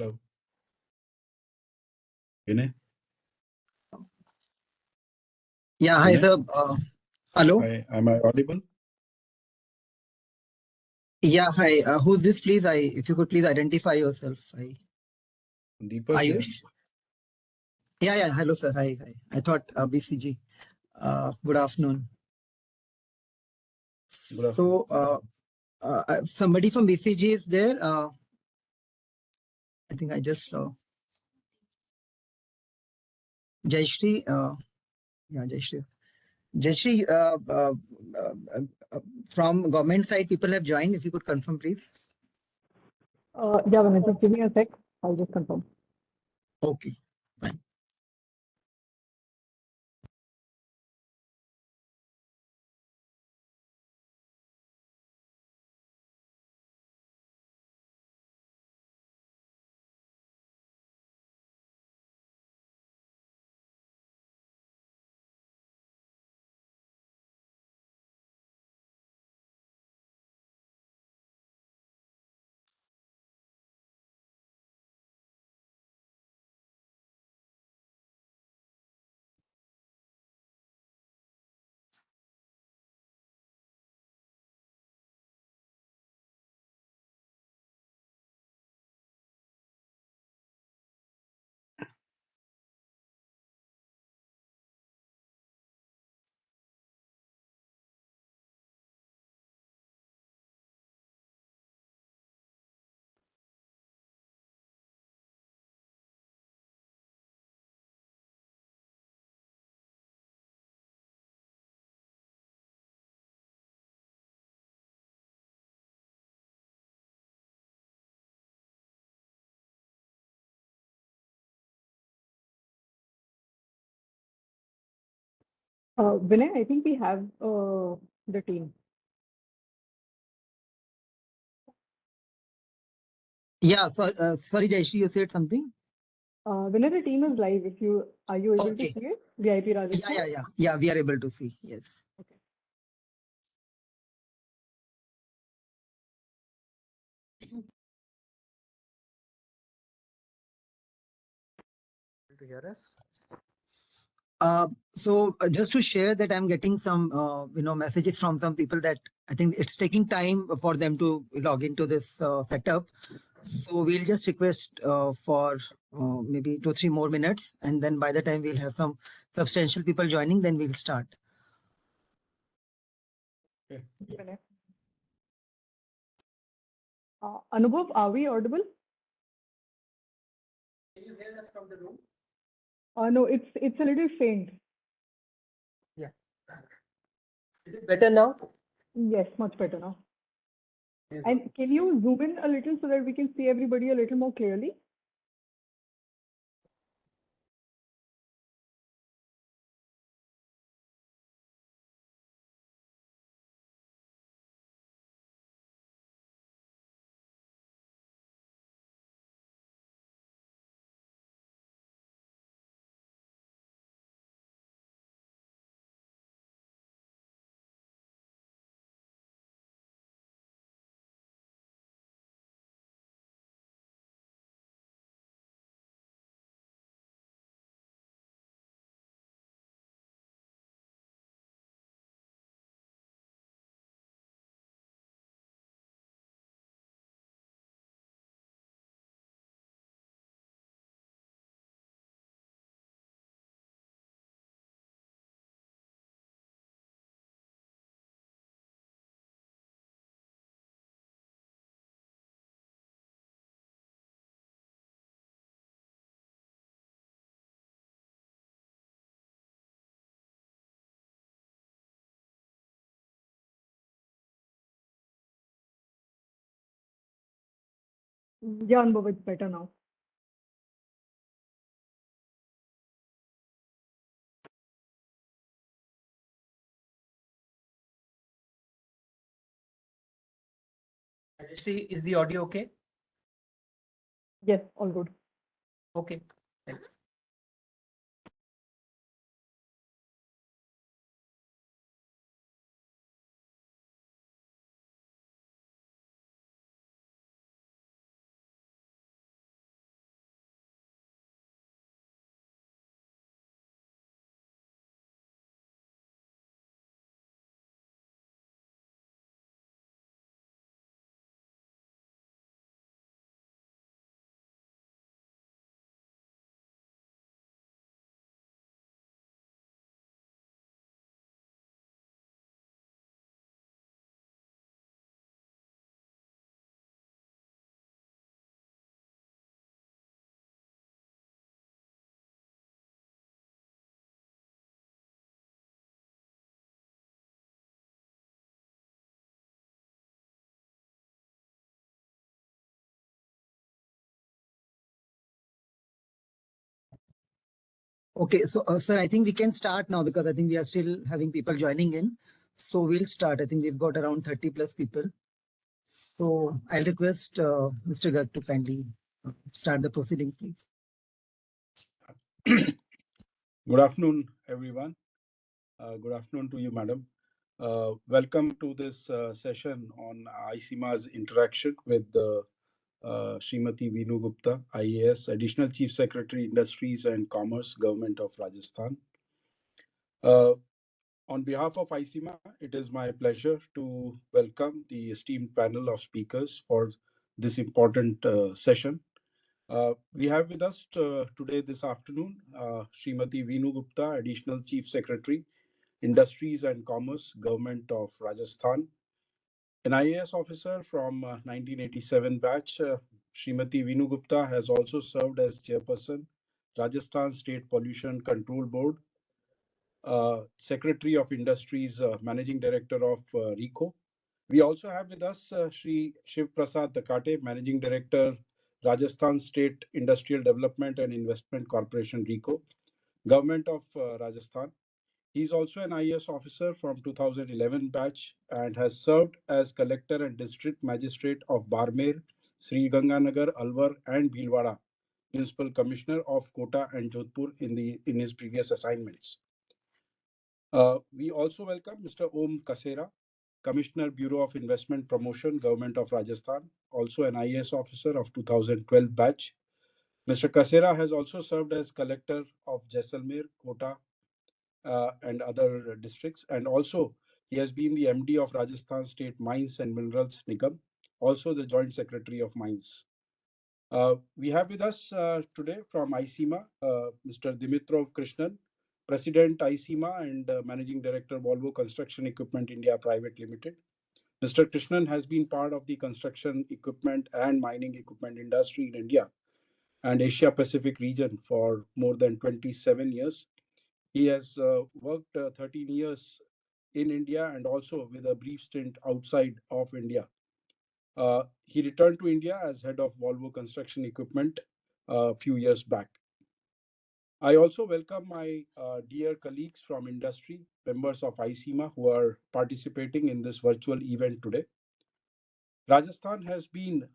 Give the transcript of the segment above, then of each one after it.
Hello. Vinay? Yeah, hi Vinay? sir. Hello. Hi, am I audible? Yeah, hi. Who's this, please? If you could please identify yourself. Deepak here. Ayush. Yeah. Hello, sir. Hi. I thought BCG. Good afternoon. Good afternoon. So, somebody from BCG is there. I think I just saw Jayashri. Yeah, Jayashri. Jayashri, from government side, people have joined. If you could confirm, please. Yeah, Vanessa, give me a sec. I'll just confirm. Okay, fine. Vinay, I think we have the team. Yeah, so, sorry, Jayashri, you said something? Vinay, the team is live. Are you able Okay. to see it? VIP Rajasthan? Yeah, we are able to see. Yes. Okay. To hear us? So just to share that I'm getting some messages from some people that I think it's taking time for them to log into this setup. So we'll just request for maybe 2-3 more minutes, and then by the time we'll have some substantial people joining, then we'll start. Okay. Vinay. Anubhav, are we audible? Can you hear us from the room? No, it's a little faint. Yeah. Is it better now? Yes, much better now. Yes. And can you zoom in a little so that we can see everybody a little more clearly? Yeah, Anubhav, it's better now. Rajashri, is the audio okay? Yes, all good. Okay. Thanks. Okay, so sir, I think we can start now because I think we are still having people joining in. So we'll start. I think we've got around 30 plus people. So I'll request Mr. Govt to kindly start the proceeding, please. Good afternoon, everyone. Good afternoon to you, madam. Welcome to this session on ICMA's interaction with Srimati Veenu Gupta, IAS, Additional Chief Secretary, Industries and Commerce, Government of Rajasthan. On behalf of ICMA, it is my pleasure to welcome the esteemed panel of speakers for this important session. We have with us today this afternoon Srimati Veenu Gupta, Additional Chief Secretary, Industries and Commerce, Government of Rajasthan. An IAS officer from 1987 batch, Srimati Veenu Gupta has also served as Chairperson, Rajasthan State Pollution Control Board, Secretary of Industries, Managing Director of RICO. We also have with us Shri Shiv Prasad Takate, Managing Director, Rajasthan State Industrial Development and Investment Corporation, RICO, Government of Rajasthan. He is also an IAS officer from 2011 batch and has served as Collector and District Magistrate of Barmer, Sri Ganganagar, Alwar and Bhilwara, Municipal Commissioner of Kota and Jodhpur in his previous assignments. We also welcome Mr. Om Kasera, Commissioner, Bureau of Investment Promotion, Government of Rajasthan, also an IAS officer of 2012 batch. Mr. Kasera has also served as Collector of Jaisalmer, Kota, and other districts, and also he has been the MD of Rajasthan State Mines and Minerals Nigam, also the Joint Secretary of Mines. We have with us today from ICMA, Mr. Dimitrov Krishnan, President ICMA and Managing Director Volvo Construction Equipment India Private Limited. Mr. Krishnan has been part of the construction equipment and mining equipment industry in India and Asia Pacific region for more than 27 years. He has worked 13 years in India and also with a brief stint outside of India. He returned to India as head of Volvo Construction Equipment a few years back. I also welcome my dear colleagues from industry, members of ICMA who are participating in this virtual event today. Rajasthan has been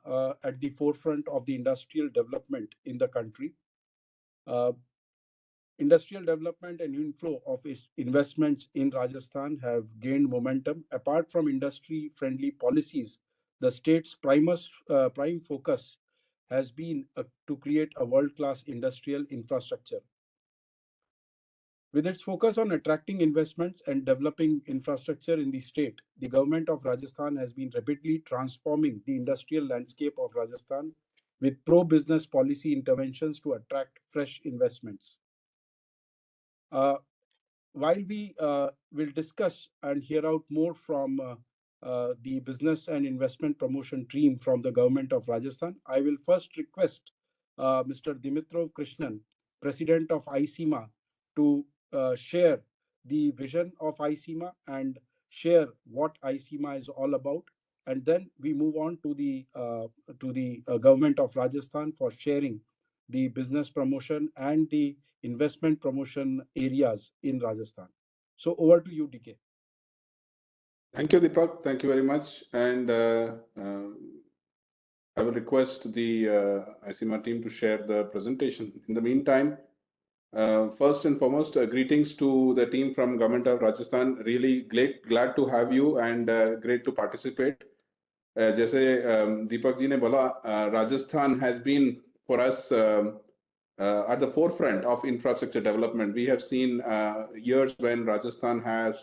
at the forefront of the industrial development in the country. Industrial development and inflow of investments in Rajasthan have gained momentum. Apart from industry-friendly policies, the state's prime focus has been to create a world-class industrial infrastructure. With its focus on attracting investments and developing infrastructure in the state, the government of Rajasthan has been rapidly transforming the industrial landscape of Rajasthan with pro-business policy interventions to attract fresh investments. While we will discuss and hear out more from the business and investment promotion team from the government of Rajasthan, I will first request Mr. Dimitrov Krishnan, President of ICMA, to share the vision of ICMA and share what ICMA is all about. And then we move on to the government of Rajasthan for sharing the business promotion and the investment promotion areas in Rajasthan. So over to you, DK. Thank you, Deepak. Thank you very much. And I will request the ICMA team to share the presentation. In the meantime, first and foremost, greetings to the team from Government of Rajasthan. Really glad to have you and great to participate. जैसे दीपक जी ने बोला, Rajasthan has been for us at the forefront of infrastructure development. We have seen years when Rajasthan has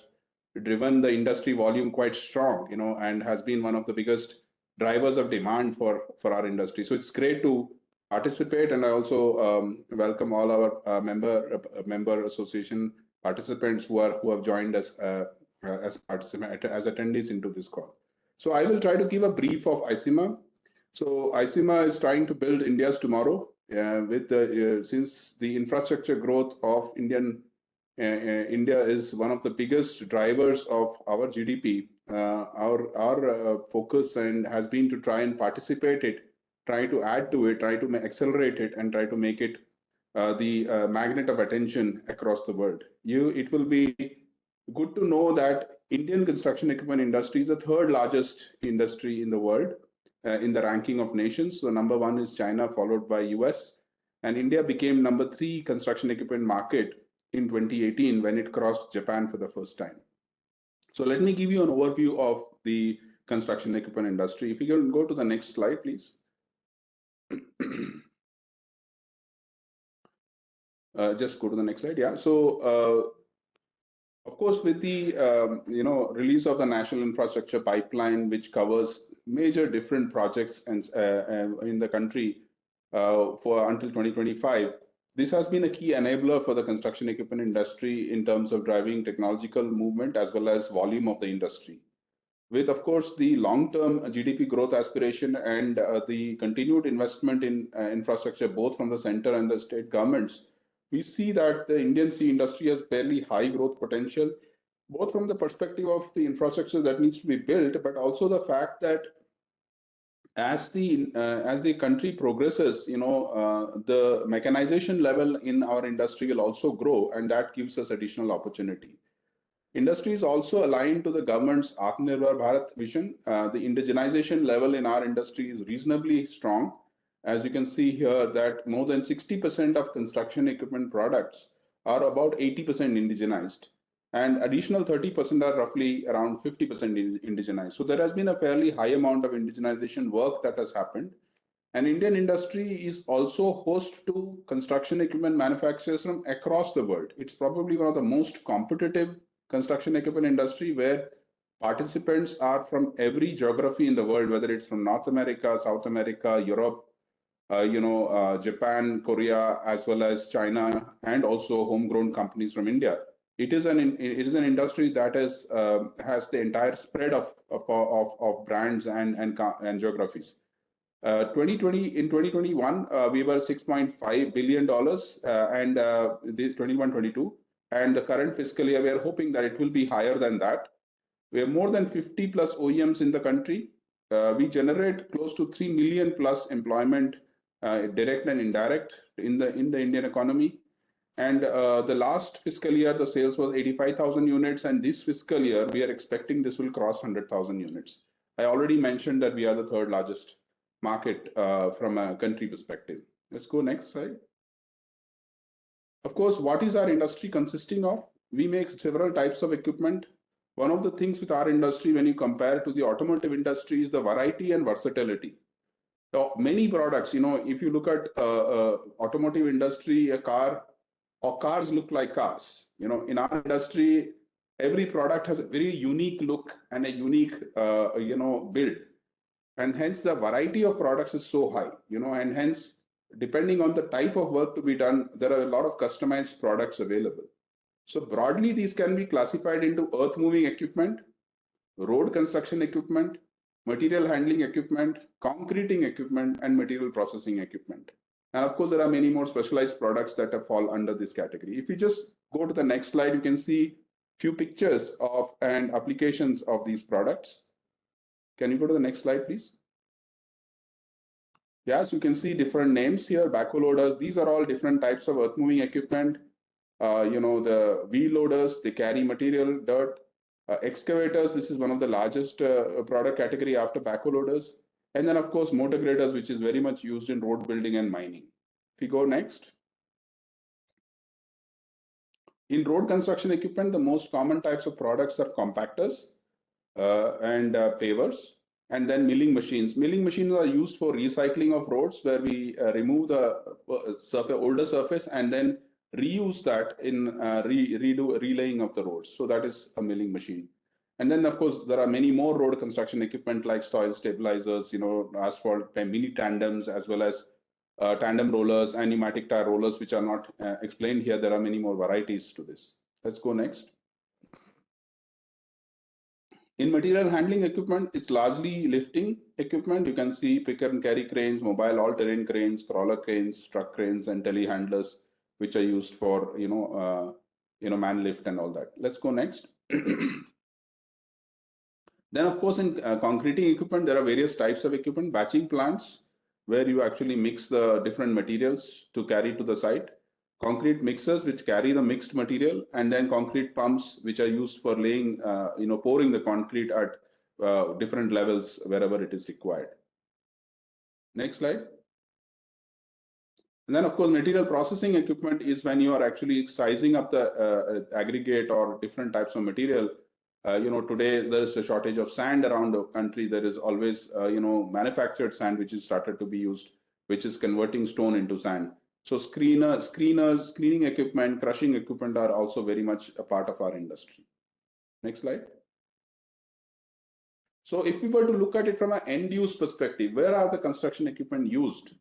driven the industry volume quite strong, and has been one of the biggest drivers of demand for our industry. So it's great to participate, and I also welcome all our member association participants who have joined us as attendees into this call. So I will try to give a brief of ICMA. So ICMA is trying to build India's tomorrow with since the infrastructure growth of India is one of the biggest drivers of our GDP. Our focus and has been to try and participate it, try to add to it, try to accelerate it, and try to make it the magnet of attention across the world. It will be good to know that Indian construction equipment industry is the third largest industry in the world in the ranking of nations. So number one is China, followed by US, and India became number 3 construction equipment market in 2018 when it crossed Japan for the first time. So let me give you an overview of the construction equipment industry. If you can go to the next slide, please. Just go to the next slide. Yeah. So, of course, with the release of the National Infrastructure Pipeline, which covers major different projects and in the country for until 2025, this has been a key enabler for the construction equipment industry in terms of driving technological movement as well as volume of the industry. With, of course, the long-term GDP growth aspiration and the continued investment in infrastructure, both from the center and the state governments, we see that the Indian steel industry has fairly high growth potential, both from the perspective of the infrastructure that needs to be built, but also the fact that as the country progresses, the mechanization level in our industry will also grow, and that gives us additional opportunity. Industry is also aligned to the government's Atmanirbhar Bharat vision. The indigenization level in our industry is reasonably strong. As you can see here, that more than 60% of construction equipment products are about 80% indigenized, and additional 30% are roughly around 50% indigenized. So there has been a fairly high amount of indigenization work that has happened. And Indian industry is also host to construction equipment manufacturers from across the world. It's probably one of the most competitive construction equipment industry where participants are from every geography in the world, whether it's from North America, South America, Europe, Japan, Korea, as well as China, and also homegrown companies from India. It is an industry that has the entire spread of brands and geographies. In 2021, we were $6.5 billion, and 21-22. And the current fiscal year, we are hoping that it will be higher than that. We have more than 50 plus OEMs in the country. We generate close to 3 million plus employment, direct and indirect, in the Indian economy. And the last fiscal year, the sales was 85,000 units, and this fiscal year, we are expecting this will cross 100,000 units. I already mentioned that we are the third largest market from a country perspective. Let's go next slide. Of course, what is our industry consisting of? We make several types of equipment. One of the things with our industry, when you compare to the automotive industry, is the variety and versatility. So many products, if you look at automotive industry, a car, or cars look like cars. In our industry, every product has a very unique look and a unique, build. And hence the variety of products is so high, and hence, depending on the type of work to be done, there are a lot of customized products available. So broadly, these can be classified into earth moving equipment, road construction equipment, material handling equipment, concreting equipment, and material processing equipment. And of course, there are many more specialized products that fall under this category. If you just go to the next slide, you can see few pictures of and applications of these products. Can you go to the next slide, please? Yes, you can see different names here, backhoe loaders. These are all different types of earth moving equipment. The wheel loaders, they carry material, dirt. Excavators, this is one of the largest product category after backhoe loaders. And then, of course, motor graders, which is very much used in road building and mining. If you go next. In road construction equipment, the most common types of products are compactors and pavers, and then milling machines. Milling machines are used for recycling of roads, where we remove the older surface and then reuse that in relaying of the roads. So that is a milling machine. And then, of course, there are many more road construction equipment like soil stabilizers, asphalt, mini tandems, as well as tandem rollers and pneumatic tire rollers, which are not explained here. There are many more varieties to this. Let's go next. In material handling equipment, it's largely lifting equipment. You can see pick and carry cranes, mobile all-terrain cranes, crawler cranes, truck cranes, and telehandlers, which are used for man lift and all that. Let's go next. Then, of course, in concreting equipment, there are various types of equipment. Batching plants, where you actually mix the different materials to carry to the site. concrete mixers which carry the mixed material, and then concrete pumps which are used for laying, pouring the concrete at different levels wherever it is required. Next slide. And then, of course, material processing equipment is when you are actually sizing up the aggregate or different types of material. Today there is a shortage of sand around the country. There is always, manufactured sand which is started to be used, which is converting stone into sand. So screeners, screening equipment, crushing equipment are also very much a part of our industry. Next slide. So if we were to look at it from an end use perspective, where are the construction equipment used?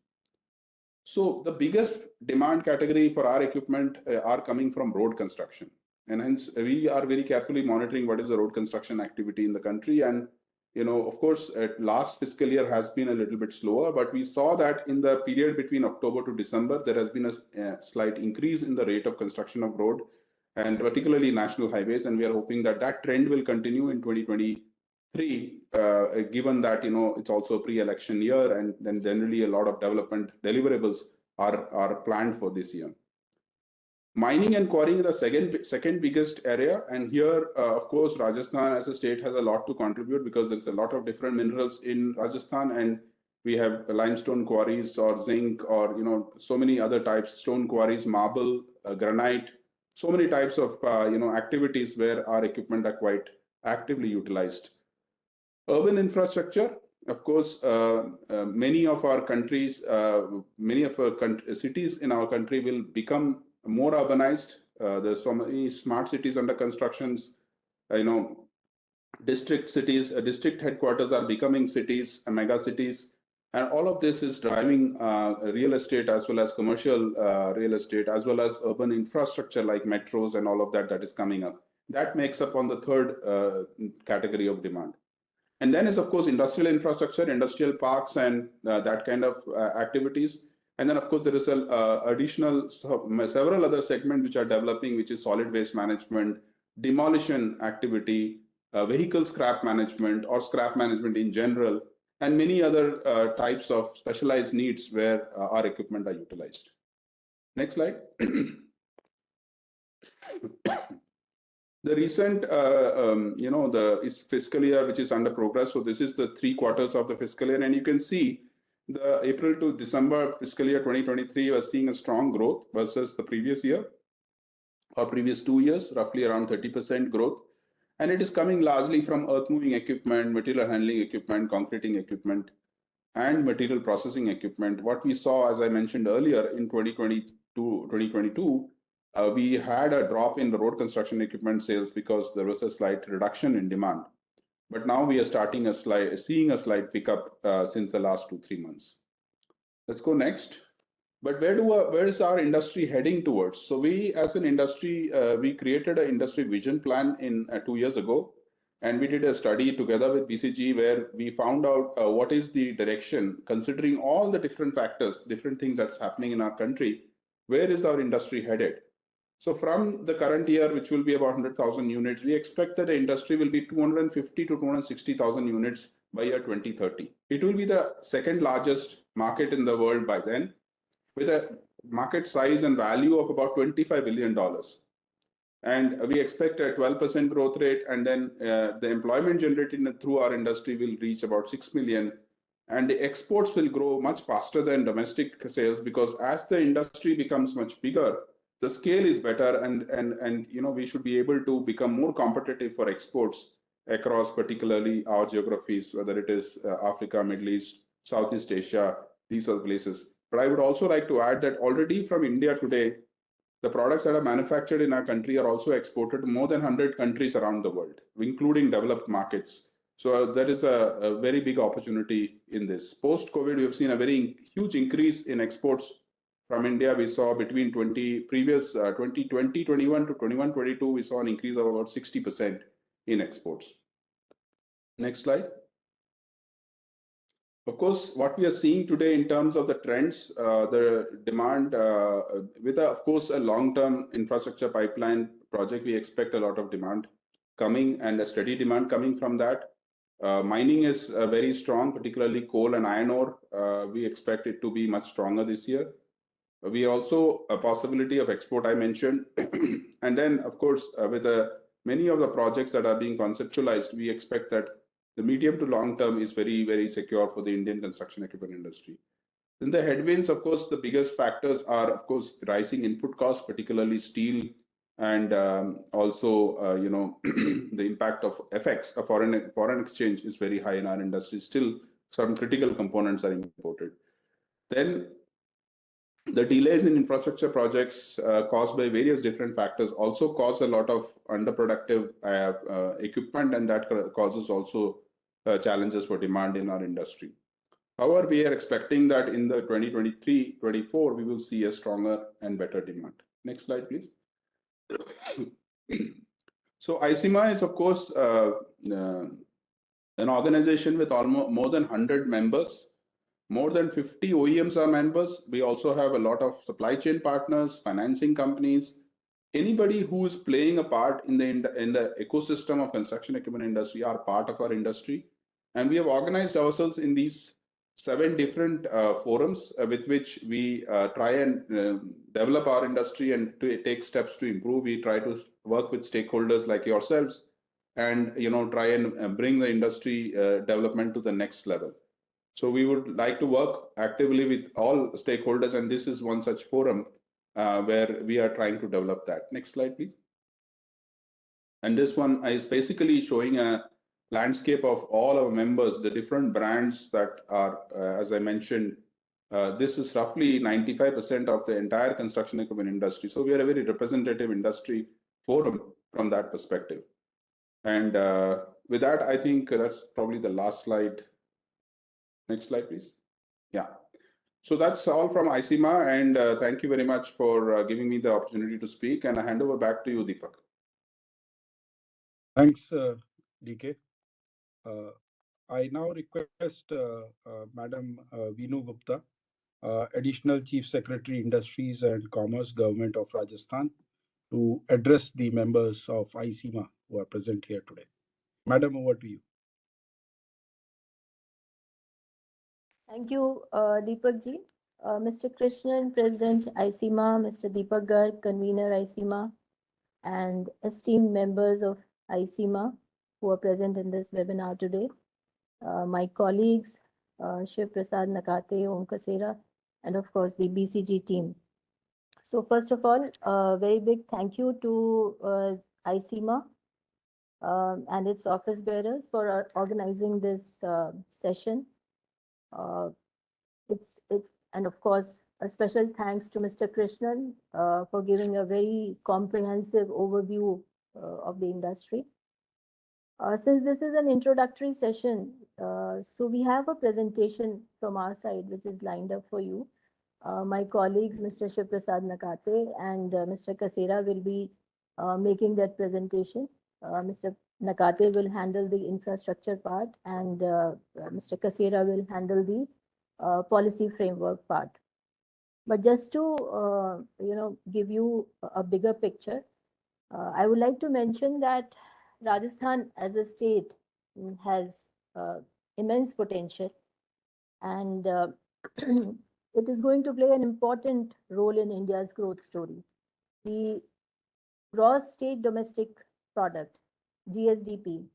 So the biggest demand category for our equipment are coming from road construction. And hence we are very carefully monitoring what is the road construction activity in the country. And, of course, last fiscal year has been a little bit slower, but we saw that in the period between October to December, there has been a slight increase in the rate of construction of road and particularly national highways. And we are hoping that that trend will continue in 2023, given that, it's also a pre-election year, and then generally a lot of development deliverables are planned for this year. Mining and quarrying is the second biggest area, and here, of course, Rajasthan as a state has a lot to contribute because there's a lot of different minerals in Rajasthan, and we have limestone quarries or zinc or so many other types, stone quarries, marble, granite, so many types of activities where our equipment are quite actively utilized. Urban infrastructure, of course, many of our countries, cities in our country will become more urbanized. There's so many smart cities under constructions. District cities, district headquarters are becoming cities, mega cities, and all of this is driving real estate as well as commercial real estate as well as urban infrastructure like metros and all of that is coming up. That makes up on the third category of demand. And then is, of course, industrial infrastructure, industrial parks, and that kind of activities. And then, of course, there is additional several other segments which are developing, which is solid waste management, demolition activity, vehicle scrap management or scrap management in general, and many other types of specialized needs where our equipment are utilized. Next slide. The recent, the fiscal year which is under progress. So this is the 3 quarters of the fiscal year, and you can see the April to December fiscal year 2023 was seeing a strong growth versus the previous year or previous 2 years, roughly around 30% growth. And it is coming largely from earth moving equipment, material handling equipment, concreting equipment, and material processing equipment. What we saw, as I mentioned earlier, in 2022, we had a drop in the road construction equipment sales because there was a slight reduction in demand. But now we are seeing a slight pickup since the last 2-3 months. Let's go next. But where is our industry heading towards? So we, as an industry, we created an industry vision plan in 2 years ago, and we did a study together with BCG where we found out what is the direction, considering all the different factors, different things that's happening in our country. Where is our industry headed? So from the current year, which will be about 100,000 units, we expect that the industry will be 250 to 260,000 units by year 2030. It will be the second largest market in the world by then, with a market size and value of about $25 billion. And we expect a 12% growth rate, and then the employment generated through our industry will reach about 6 million. And the exports will grow much faster than domestic sales because as the industry becomes much bigger, the scale is better, and we should be able to become more competitive for exports across particularly our geographies, whether it is Africa, Middle East, Southeast Asia, these are the places. But I would also like to add that already from India today, the products that are manufactured in our country are also exported to more than 100 countries around the world, including developed markets. So that is a very big opportunity in this. Post-COVID, we have seen a very huge increase in exports from India. We saw between 2020, 21 to 21, 22, we saw an increase of about 60% in exports. Next slide. Of course, what we are seeing today in terms of the trends, the demand, with of course a long-term infrastructure pipeline project, we expect a lot of demand coming and a steady demand coming from that. Mining is very strong, particularly coal and iron ore. We expect it to be much stronger this year. We also a possibility of export I mentioned, and then of course with many of the projects that are being conceptualized, we expect that the medium to long term is very secure for the Indian construction equipment industry. Then the headwinds, of course, the biggest factors are, of course, rising input costs, particularly steel, and also, the impact of FX, foreign exchange is very high in our industry. Still, some critical components are imported. Then the delays in infrastructure projects caused by various different factors also cause a lot of underproductive equipment, and that causes also challenges for demand in our industry. However, we are expecting that in the 2023-24, we will see a stronger and better demand. Next slide, please. So ICMA is, of course, an organization with almost more than 100 members. More than 50 OEMs are members. We also have a lot of supply chain partners, financing companies, anybody who is playing a part in the ecosystem of construction equipment industry are part of our industry. And we have organized ourselves in these 7 different forums with which we try and develop our industry and to take steps to improve. We try to work with stakeholders like yourselves and try and bring the industry development to the next level. So we would like to work actively with all stakeholders, and this is one such forum where we are trying to develop that. Next slide, please. And this one is basically showing a landscape of all our members, the different brands that are, as I mentioned, this is roughly 95% of the entire construction equipment industry. So we are a very representative industry forum from that perspective. And with that, I think that's probably the last slide. Next slide, please. Yeah. So that's all from ICMA, and thank you very much for giving me the opportunity to speak. And I hand over back to you, Deepak. Thanks, DK. I now request Madam Veenu Gupta, Additional Chief Secretary, Industries and Commerce, Government of Rajasthan, to address the members of ICMA who are present here today. Madam, over to you. Thank you, Deepak ji. Mr. Krishnan, President ICMA, Mr. Deepak Garg, Convener ICMA, and esteemed members of ICMA who are present in this webinar today. My colleagues, Shiv Prasad Nakate, Om Kasera, and of course the BCG team. So first of all, a very big thank you to ICMA and its office bearers for organizing this session. And of course, a special thanks to Mr. Krishnan for giving a very comprehensive overview of the industry. Since this is an introductory session, so we have a presentation from our side which is lined up for you. My colleagues, Mr. Shiv Prasad Nakate and Mr. Kasera, will be making that presentation. Mr. Nakate will handle the infrastructure part, and Mr. Kasera will handle the policy framework part. But just to give you a bigger picture, I would like to mention that Rajasthan as a state has immense potential, and it is going to play an important role in India's growth story. The gross state domestic product, GSDP,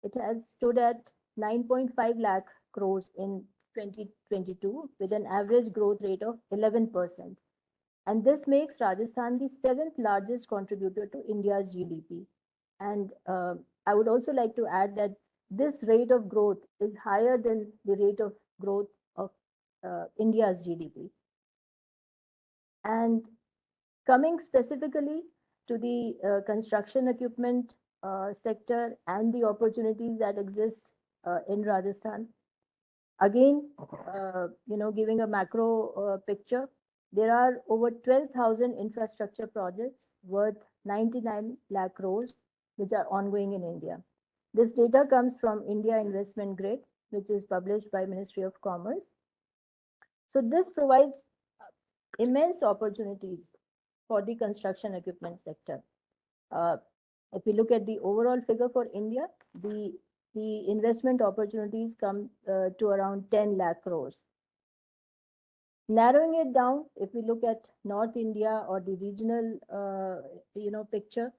it has stood at 9.5 lakh crores in 2022 with an average growth rate of 11%. And this makes Rajasthan the 7th largest contributor to India's GDP. And I would also like to add that this rate of growth is higher than the rate of growth of India's GDP. And coming specifically to the construction equipment sector and the opportunities that exist in Rajasthan, again, giving a macro picture, there are over 12,000 infrastructure projects worth 99 lakh crores which are ongoing in India. This data comes from India Investment Grid, which is published by Ministry of Commerce. So this provides immense opportunities for the construction equipment sector. If we look at the overall figure for India, the investment opportunities come to around 10 lakh crores. Narrowing it down, if we look at North India or the regional, picture,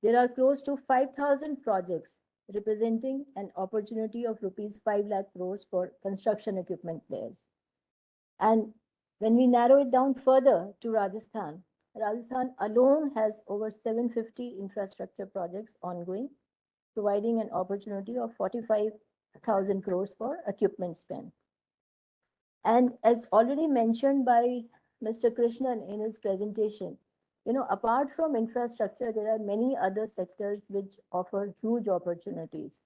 there are close to 5,000 projects representing an opportunity of rupees 5 lakh crores for construction equipment players. And when we narrow it down further to Rajasthan, Rajasthan alone has over 750 infrastructure projects ongoing, providing an opportunity of 45,000 crores for equipment spend. And as already mentioned by Mr. Krishnan in his presentation, apart from infrastructure, there are many other sectors which offer huge opportunities.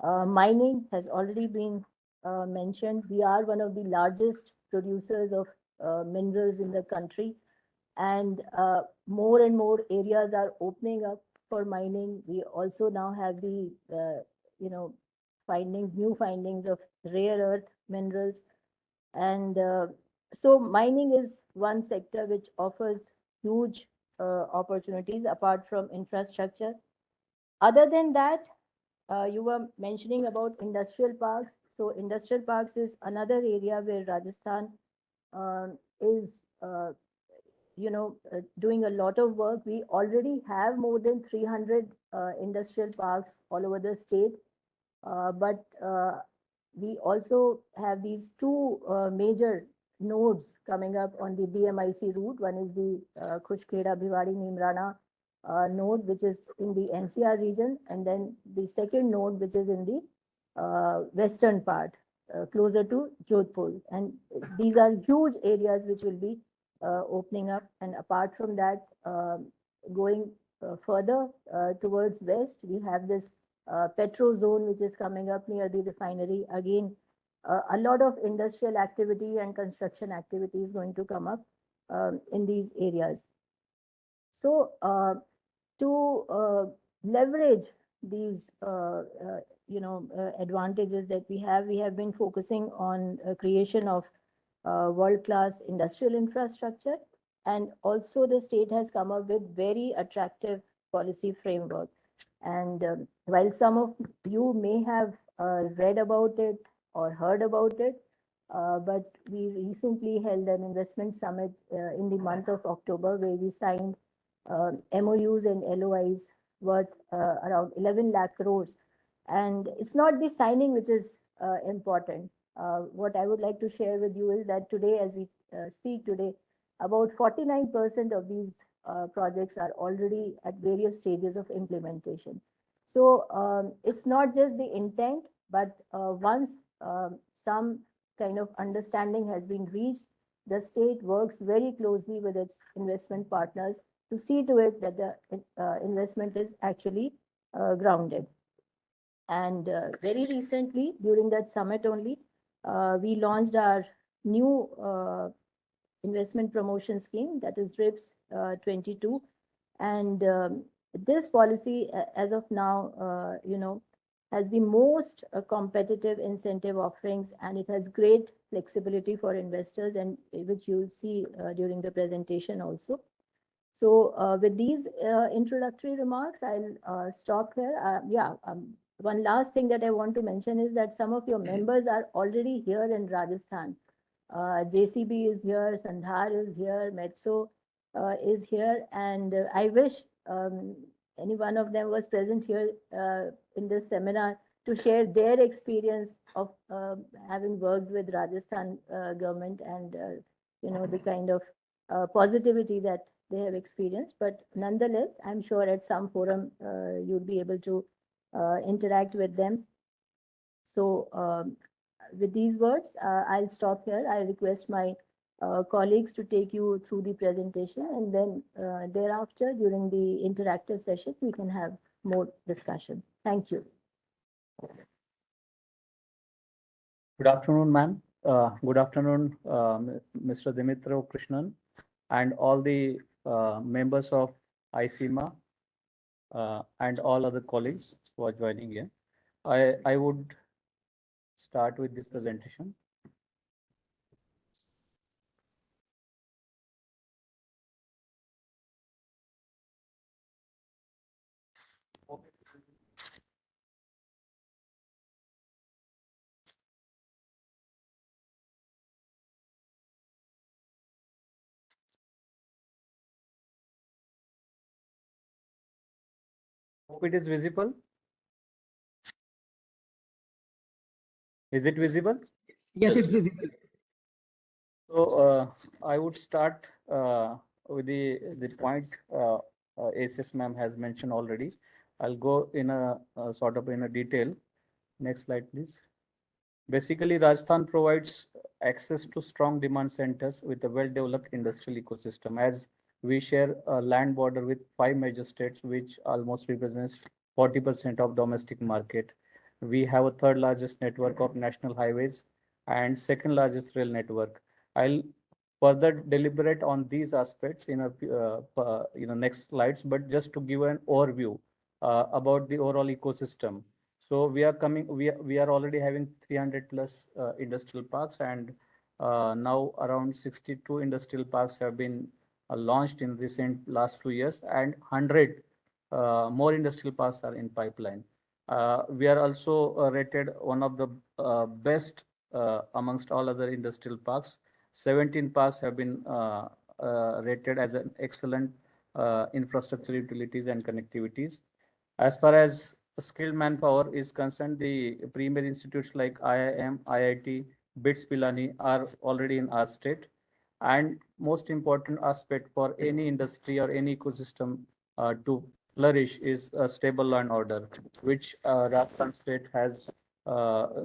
Mining has already been mentioned. We are one of the largest producers of minerals in the country, and more and more areas are opening up for mining. We also now have the, new findings of rare earth minerals. And so mining is one sector which offers huge opportunities apart from infrastructure. Other than that, you were mentioning about industrial parks. So industrial parks is another area where Rajasthan is, doing a lot of work. We already have more than 300 industrial parks all over the state, but we also have these two major nodes coming up on the BMIC route. One is the Khushkheda Bhiwadi Nimrana node, which is in the NCR region, and then the second node, which is in the western part, closer to Jodhpur. And these are huge areas which will be opening up. And apart from that, going further towards west, we have this petro zone which is coming up near the refinery. Again, a lot of industrial activity and construction activity is going to come up in these areas. So to leverage these advantages that we have been focusing on creation of world-class industrial infrastructure, and also the state has come up with very attractive policy framework. And while some of you may have read about it or heard about it, but we recently held an investment summit in the month of October, where we signed MOUs and LOIs worth around 11 lakh crores. And it's not the signing which is important. What I would like to share with you is that today, as we speak today, about 49% of these projects are already at various stages of implementation. So it's not just the intent, but once some kind of understanding has been reached, the state works very closely with its investment partners to see to it that the investment is actually grounded. And very recently, during that summit only, we launched our new investment promotion scheme, that is RIPS 22. And this policy, as of now, has the most competitive incentive offerings, and it has great flexibility for investors, and which you'll see during the presentation also. So with these introductory remarks, I'll stop here. One last thing that I want to mention is that some of your members are already here in Rajasthan. JCB is here, Sandhar is here, Metso is here, and I wish any one of them was present here in this seminar to share their experience of having worked with Rajasthan government, and the kind of positivity that they have experienced. But nonetheless, I'm sure at some forum you'll be able to interact with them. So with these words, I'll stop here. I request my colleagues to take you through the presentation, and then thereafter, during the interactive session, we can have more discussion. Thank you. Good afternoon, ma'am. Good afternoon, Mr. Dimitro Krishnan, and all the members of ICMA and all other colleagues who are joining here. I would start with this presentation. Hope it is visible. Is it visible? Yes, it's visible. So I would start with the point ACS ma'am has mentioned already. I'll go in a sort of in a detail. Next slide, please. Basically, Rajasthan provides access to strong demand centers with a well-developed industrial ecosystem. As we share a land border with 5 major states, which almost represents 40% of domestic market. We have a third largest network of national highways and second largest rail network. I'll further deliberate on these aspects in a next slides, but just to give an overview about the overall ecosystem. So we are already having 300 plus industrial parks, and now around 62 industrial parks have been launched in recent last 2 years, and 100 more industrial parks are in pipeline. We are also rated one of the best amongst all other industrial parks. 17 parks have been rated as an excellent infrastructure utilities and connectivities. As far as skilled manpower is concerned, the premier institutes like IIM, IIT, BITS Pilani are already in our state. And most important aspect for any industry or any ecosystem to flourish is a stable law and order, which Rajasthan State has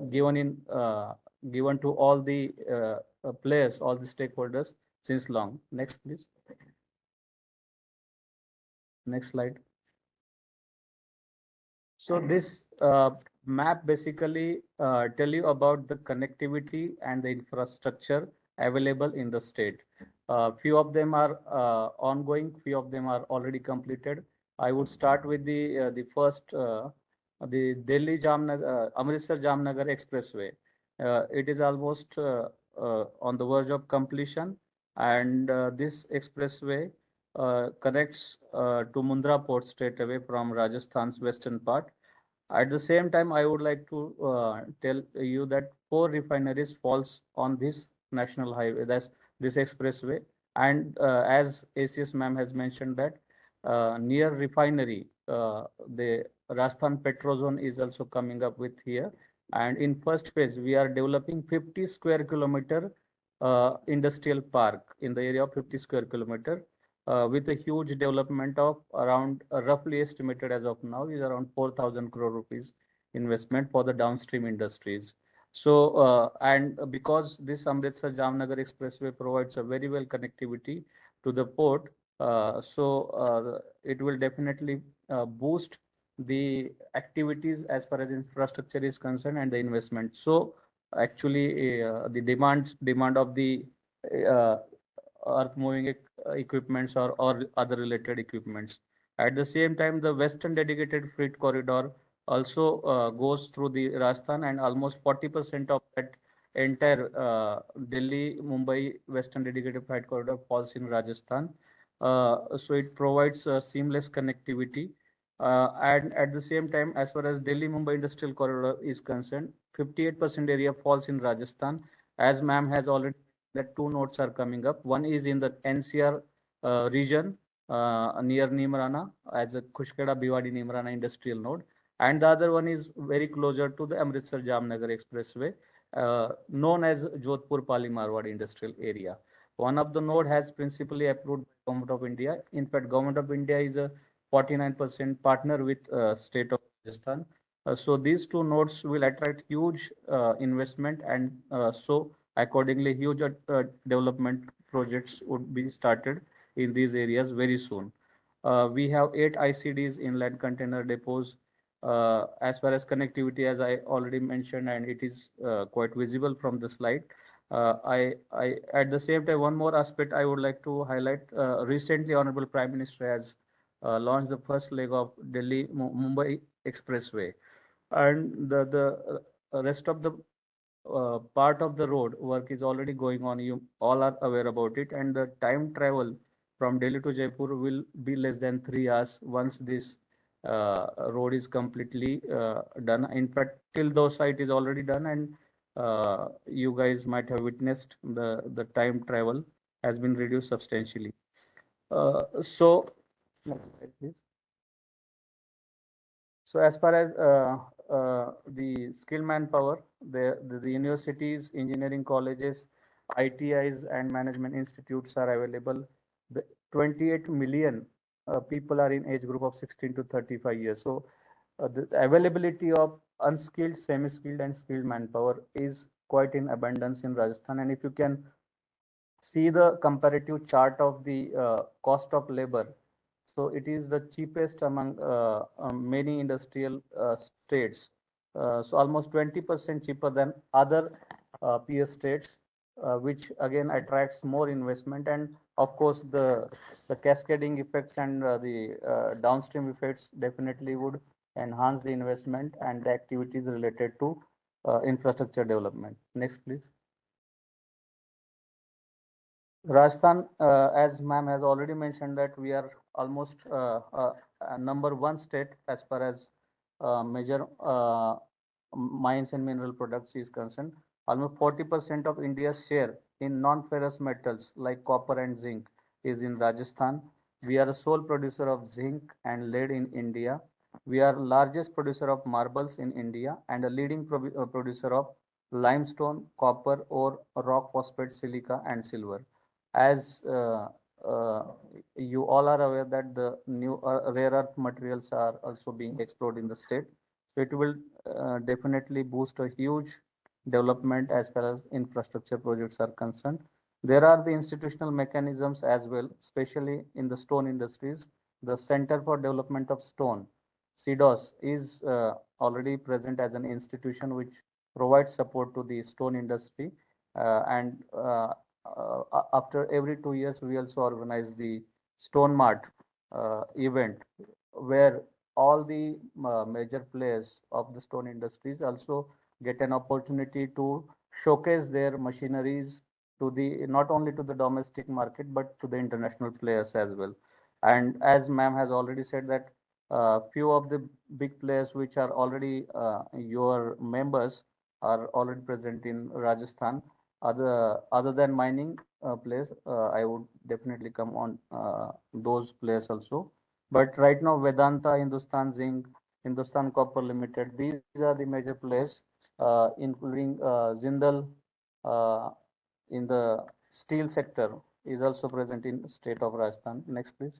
given to all the players, all the stakeholders since long. Next, please. Next slide. So this map basically tell you about the connectivity and the infrastructure available in the state. Few of them are ongoing, few of them are already completed. I would start with the first, the Delhi Jamnagar, Amritsar Jamnagar Expressway. It is almost on the verge of completion, and this expressway connects to Mundra port straight away from Rajasthan's western part. At the same time, I would like to tell you that 4 refineries falls on this national highway, that's this expressway. And as ACS ma'am has mentioned that near refinery, the Rajasthan Petrozone is also coming up with here. And in first phase, we are developing 50 square kilometer industrial park in the area of 50 square kilometer. With a huge development of around roughly estimated as of now is around 4,000 crore rupees investment for the downstream industries. So and because this Amritsar Jamnagar Expressway provides a very well connectivity to the port, it will definitely boost the activities as far as infrastructure is concerned and the investment. So actually the demand of the earth moving equipments or other related equipments. At the same time, the western dedicated freight corridor also goes through the Rajasthan, and almost 40% of that entire Delhi Mumbai western dedicated freight corridor falls in Rajasthan. So it provides seamless connectivity. And at the same time, as far as Delhi Mumbai industrial corridor is concerned, 58% area falls in Rajasthan. As ma'am has already, that 2 nodes are coming up. One is in the NCR region near Nimrana as a Khushkeda Bhiwadi Nimrana industrial node, and the other one is very closer to the Amritsar Jamnagar Expressway, known as Jodhpur Pali Marwad industrial area. One of the node has principally approved by Government of India. In fact, Government of India is a 49% partner with state of Rajasthan. So these 2 nodes will attract huge investment, and so accordingly huge development projects would be started in these areas very soon. We have 8 ICDs, inland container depots. As far as connectivity, as I already mentioned, and it is quite visible from the slide. At the same time, one more aspect I would like to highlight. Recently, Honorable Prime Minister has launched the first leg of Delhi Mumbai Expressway, and the rest of the part of the road work is already going on. You all are aware about it, and the time travel from Delhi to Jaipur will be less than 3 hours once this road is completely done. In fact, till those site is already done, and you guys might have witnessed the time travel has been reduced substantially. So next slide, please. So as far as the skilled manpower, the universities, engineering colleges, ITIs and management institutes are available. The 28 million people are in age group of 16 to 35 years. So the availability of unskilled, semi-skilled and skilled manpower is quite in abundance in Rajasthan. And if you can see the comparative chart of the cost of labor, so it is the cheapest among many industrial states. So almost 20% cheaper than other peer states, which again attracts more investment. And of course, the cascading effects and the downstream effects definitely would enhance the investment and the activities related to infrastructure development. Next, please. Rajasthan, as ma'am has already mentioned, that we are almost number one state as far as major mines and mineral products is concerned. Almost 40% of India's share in non-ferrous metals like copper and zinc is in Rajasthan. We are a sole producer of zinc and lead in India. We are largest producer of marbles in India and a leading producer of limestone, copper, ore, rock phosphate, silica, and silver. As you all are aware that the new rare earth materials are also being explored in the state. So it will definitely boost a huge development as far as infrastructure projects are concerned. There are the institutional mechanisms as well, especially in the stone industries. The Center for Development of Stone, CDOS, is already present as an institution which provides support to the stone industry. And after every 2 years, we also organize the Stone Mart event, where all the major players of the stone industries also get an opportunity to showcase their machineries to the not only to the domestic market but to the international players as well. And as ma'am has already said that few of the big players which are already your members are already present in Rajasthan. Other than mining players, I would definitely come on those players also. But right now, Vedanta, Hindustan Zinc, Hindustan Copper Limited, these are the major players, including Jindal in the steel sector is also present in state of Rajasthan. Next, please.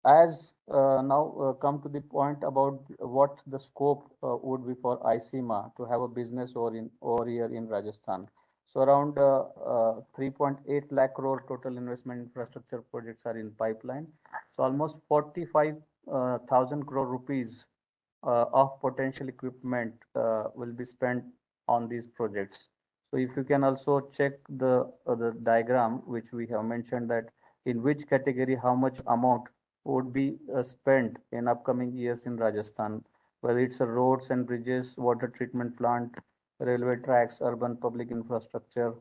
As now come to the point about what the scope would be for ICMA to have a business over here in Rajasthan. So around 3.8 lakh crore total investment infrastructure projects are in pipeline. So almost 45,000 crore rupees of potential equipment will be spent on these projects. So if you can also check the diagram which we have mentioned, that in which category how much amount would be spent in upcoming years in Rajasthan, whether it's roads and bridges, water treatment plant, railway tracks, urban public infrastructure.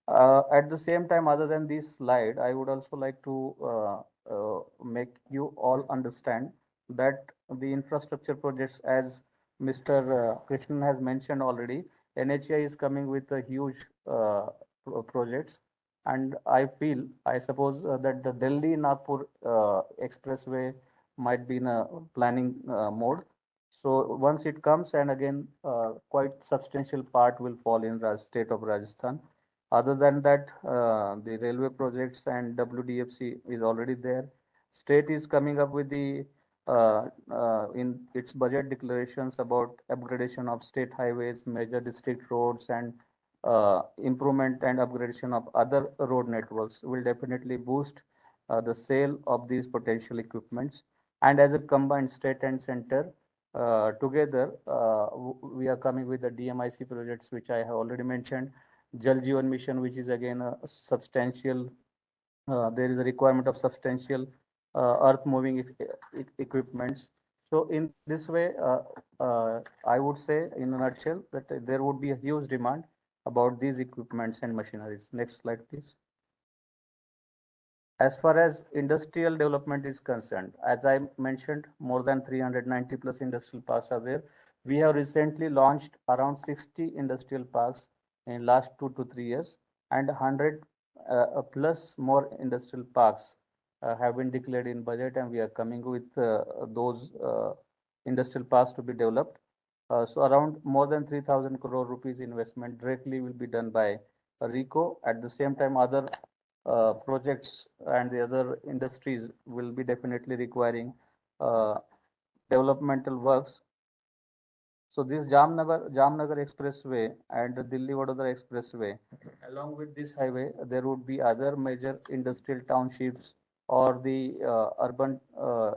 At the same time, other than this slide, I would also like to make you all understand that the infrastructure projects, as Mr. Krishnan has mentioned already, NHAI is coming with a huge projects. And I suppose that the Delhi-Nagpur expressway might be in a planning mode. So once it comes, and again, quite substantial part will fall in the state of Rajasthan. Other than that, the railway projects and WDFC is already there. State is coming up with the in its budget declarations about upgradation of state highways, major district roads, and improvement and upgradation of other road networks will definitely boost the sale of these potential equipments. And as a combined state and center together, we are coming with the DMIC projects, which I have already mentioned. Jal Jeevan Mission, which is again a substantial, there is a requirement of substantial earth moving equipments. So in this way, I would say in a nutshell that there would be a huge demand about these equipments and machineries. Next slide, please. As far as industrial development is concerned, as I mentioned, more than 390 plus industrial parks are there. We have recently launched around 60 industrial parks in last 2 to 3 years, and 100 plus more industrial parks have been declared in budget, and we are coming with those industrial parks to be developed. So around more than 3,000 crore rupees investment directly will be done by RICO. At the same time, other projects and the other industries will be definitely requiring developmental works. So this Jamnagar Expressway and the Delhi Vadodara Expressway, along with this highway, there would be other major industrial townships or the urban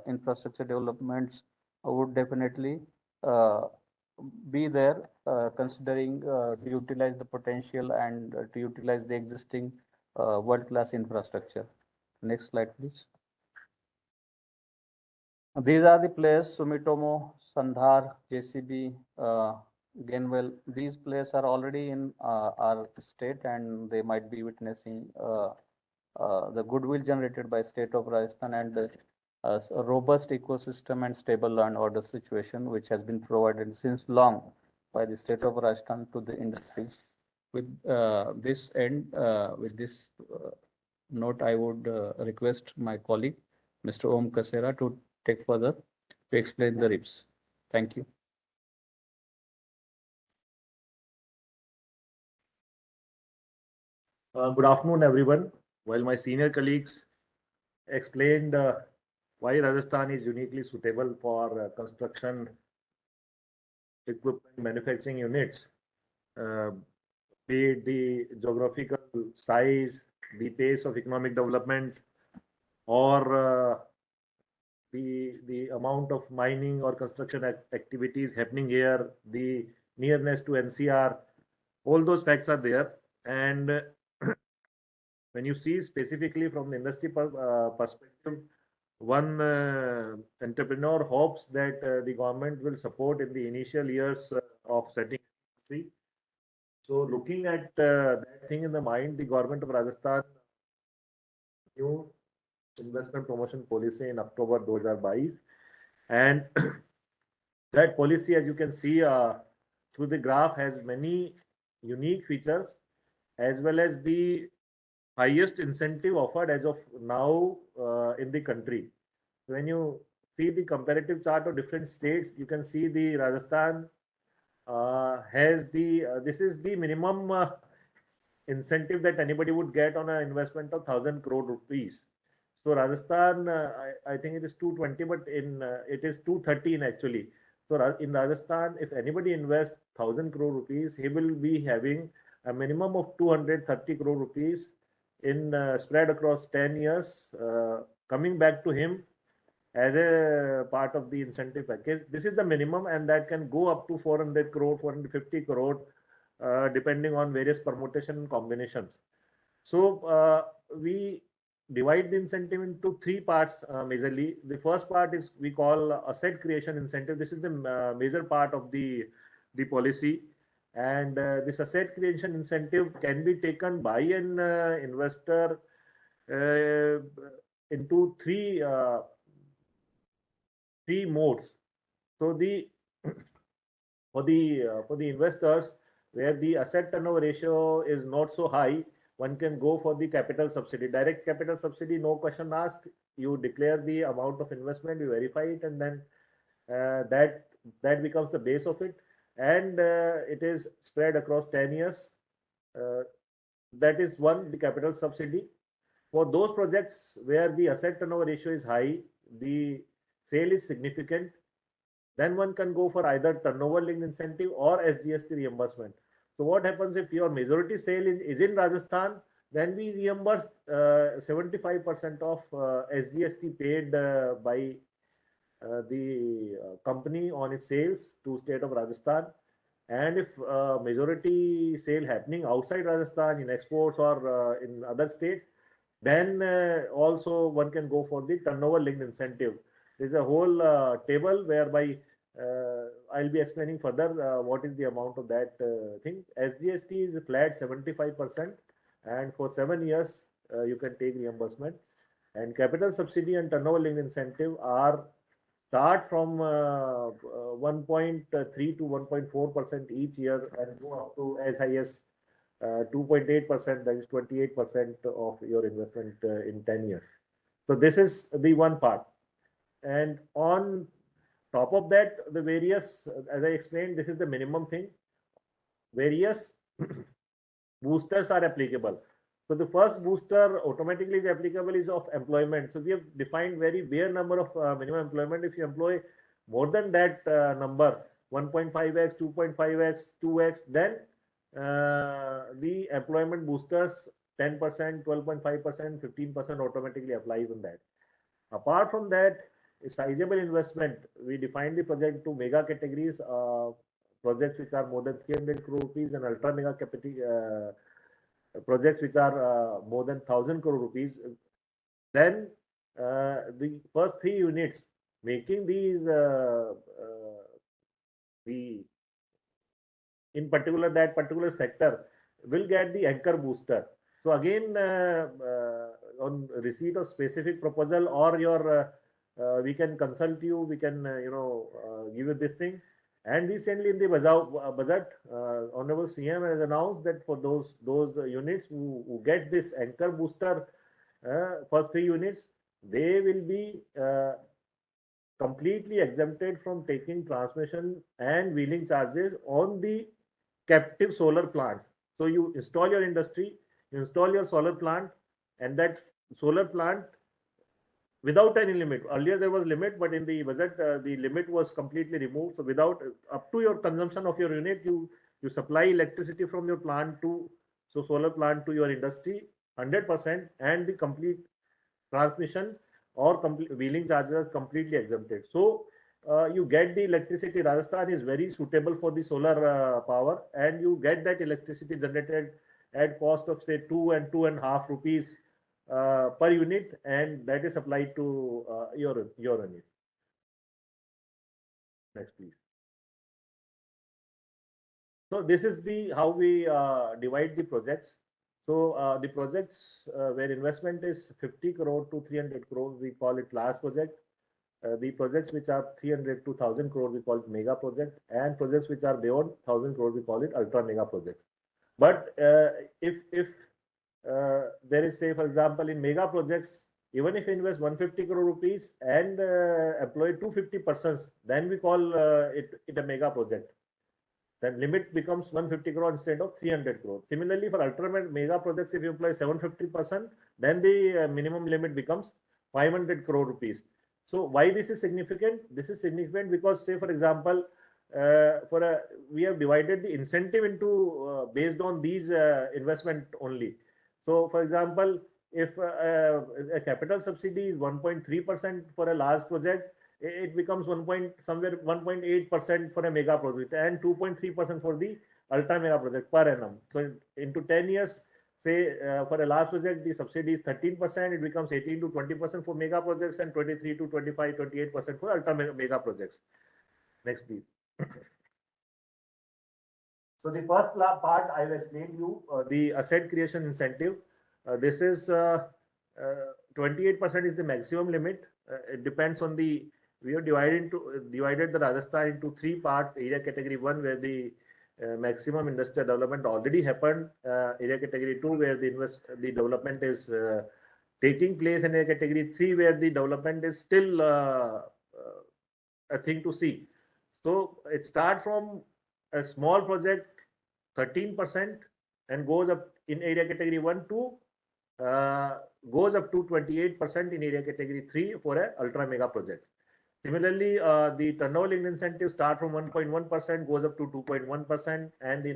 infrastructure developments would definitely uh, be there, considering to utilize the potential and to utilize the existing world-class infrastructure. Next slide, please. These are the players: Sumitomo, Sandhar, JCB, Gainwell. These players are already in our state, and they might be witnessing the goodwill generated by state of Rajasthan and a robust ecosystem and stable law and order situation, which has been provided since long by the state of Rajasthan to the industry. With this end, with this note, I would request my colleague, Mr. Om Kasera, to take further to explain the RIPS. Thank you. Good afternoon, everyone. While my senior colleagues explained why Rajasthan is uniquely suitable for construction equipment manufacturing units, be it the geographical size, the pace of economic development, or the amount of mining or construction activities happening here, the nearness to NCR, all those facts are there. And when you see specifically from the industry perspective, one entrepreneur hopes that the government will support in the initial years of setting industry. So looking at that thing in the mind, the government of Rajasthan new investment promotion policy in October 2022, and that policy, as you can see through the graph, has many unique features as well as the highest incentive offered as of now in the country. When you see the comparative chart of different states, you can see the Rajasthan has the this is the minimum incentive that anybody would get on an investment of 1,000 crore rupees. So Rajasthan, I think it is 220, but in it is 213 actually. So in Rajasthan, if anybody invests 1,000 crore rupees, he will be having a minimum of 230 crore rupees in spread across 10 years coming back to him as a part of the incentive package. This is the minimum, and that can go up to 400 crore, 450 crore, depending on various permutation combinations. So we divide the incentive into three parts majorly. The first part is we call asset creation incentive. This is the major part of the policy. And this asset creation incentive can be taken by an investor into three modes. So for the investors where the asset turnover ratio is not so high, one can go for the capital subsidy, direct capital subsidy, no question asked. You declare the amount of investment, you verify it, and then that becomes the base of it, and it is spread across 10 years. That is one, the capital subsidy. For those projects where the asset turnover ratio is high, the sale is significant, then one can go for either turnover linked incentive or SGST reimbursement. So what happens if your majority sale is in Rajasthan? Then we reimburse 75% of SGST paid by the company on its sales to state of Rajasthan. And if majority sale happening outside Rajasthan in exports or in other states, then also one can go for the turnover linked incentive. There's a whole table whereby I'll be explaining further what is the amount of that thing. SGST is flat 75%, and for 7 years you can take reimbursement. And capital subsidy and turnover linked incentive are start from 1.3 to 1.4% each year and go up to as high as 2.8%, that is 28% of your investment in 10 years. So this is the one part. And on top of that, the various, as I explained, this is the minimum thing. Various boosters are applicable. So the first booster automatically is applicable is of employment. So we have defined very bare number of minimum employment. If you employ more than that number, 1.5x, 2.5x, 2x, then the employment boosters 10%, 12.5%, 15% automatically applies on that. Apart from that, a sizable investment, we define the project to mega categories, projects which are more than 300 crore rupees, and ultra mega projects which are more than 1,000 crore rupees. Then the first 3 units making these in particular that particular sector will get the anchor booster. So again, on receipt of specific proposal or your we can consult you, we can give you this thing. And recently in the budget, Honorable CM has announced that for those units who get this anchor booster, first 3 units, they will be completely exempted from taking transmission and wheeling charges on the captive solar plant. So you install your industry, you install your solar plant, and that solar plant without any limit. Earlier there was limit, but in the budget the limit was completely removed. So without up to your consumption of your unit, you supply electricity from your plant to solar plant to your industry 100%, and the complete transmission or complete wheeling charges are completely exempted. So you get the electricity. Rajasthan is very suitable for the solar power, and you get that electricity generated at cost of say 2 and 2.5 rupees per unit, and that is applied to your unit. Next, please. So this is the how we divide the projects. So the projects where investment is 50 crore to 300 crore, we call it large project. The projects which are 300 to 1,000 crore, we call it mega project, and projects which are beyond 1,000 crore, we call it ultra mega project. But if there is, say, for example, in mega projects, even if you invest 150 crore rupees and employ 250 persons, then we call it a mega project. Then limit becomes 150 crore instead of 300 crore. Similarly, for ultra mega projects, if you employ 750%, then the minimum limit becomes 500 crore rupees. So why this is significant? This is significant because, say, for example, we have divided the incentive into based on these investment only. So, for example, if a capital subsidy is 1.3% for a large project, it becomes 1.8% for a mega project and 2.3% for the ultra mega project per annum. So, into 10 years, say for a large project, the subsidy is 13%, it becomes 18 to 20% for mega projects and 23 to 25, 28% for ultra mega projects. Next, please. So the first part I will explain you the asset creation incentive. This is 28% is the maximum limit. It depends on the, we have divided the Rajasthan into 3 parts. Area category 1 where the maximum industrial development already happened. Area category 2 where the development is taking place, and area category 3 where the development is still a thing to see. So it starts from a small project 13% and goes up in area category 1 to goes up to 28% in area category 3 for a ultra mega project. Similarly, the turnover linked incentive start from 1.1%, goes up to 2.1%, and the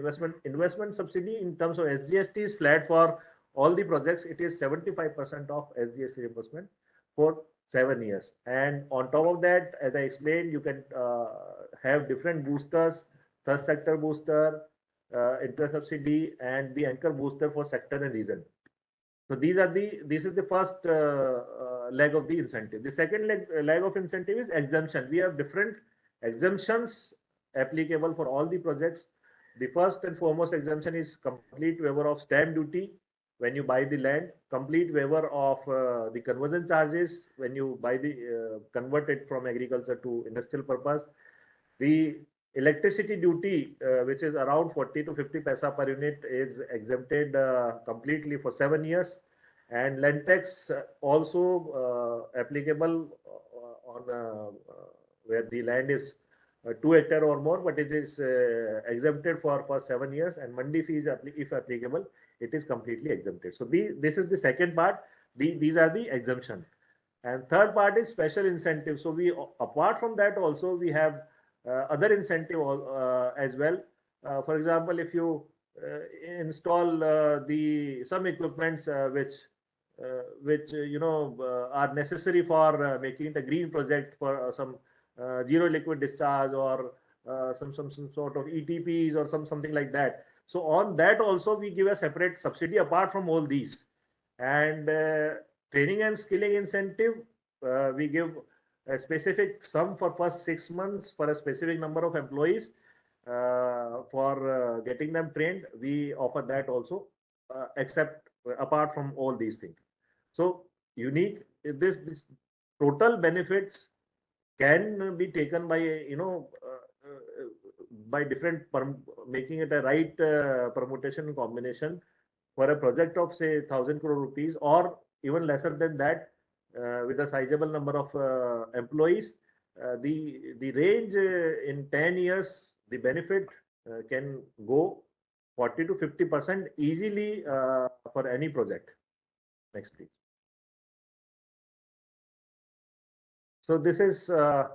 investment subsidy in terms of SGST is flat for all the projects. It is 75% of SGST reimbursement for 7 years. And on top of that, as I explained, you can have different boosters: third sector booster, interest subsidy, and the anchor booster for sector and region. So this is the first leg of the incentive. The second leg of incentive is exemption. We have different exemptions applicable for all the projects. The first and foremost exemption is complete waiver of stamp duty when you buy the land, complete waiver of the conversion charges when you buy the convert it from agriculture to industrial purpose. The electricity duty, which is around 40 to 50 paisa per unit, is exempted completely for 7 years. And land tax also applicable on where the land is 2 hectare or more, but it is exempted for 7 years, and mandi fee is if applicable, it is completely exempted. So this is the second part. These are the exemption. And third part is special incentive. So we, apart from that, also we have other incentive as well. For example, if you install some equipments which are necessary for making the green project for some zero liquid discharge or some sort of ETPs or something like that. So on that also we give a separate subsidy apart from all these. And training and skilling incentive, we give a specific sum for first 6 months for a specific number of employees for getting them trained. We offer that also, except apart from all these things. So unique, this total benefits can be taken by by different making it a right permutation combination for a project of say 1,000 crore rupees or even lesser than that with a sizable number of employees. The range in 10 years, the benefit can go 40 to 50% easily for any project. Next, please. So this is a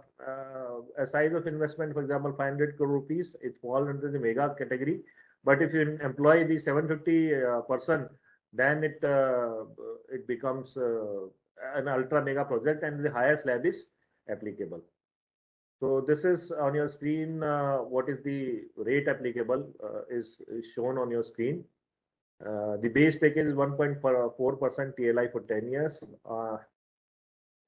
size of investment, for example, 500 crore rupees. It falls under the mega category. But if you employ the 750 person, then it becomes an ultra mega project, and the higher slab is applicable. So this is on your screen. What is the rate applicable is shown on your screen. The base package is 1.4% TLI for 10 years.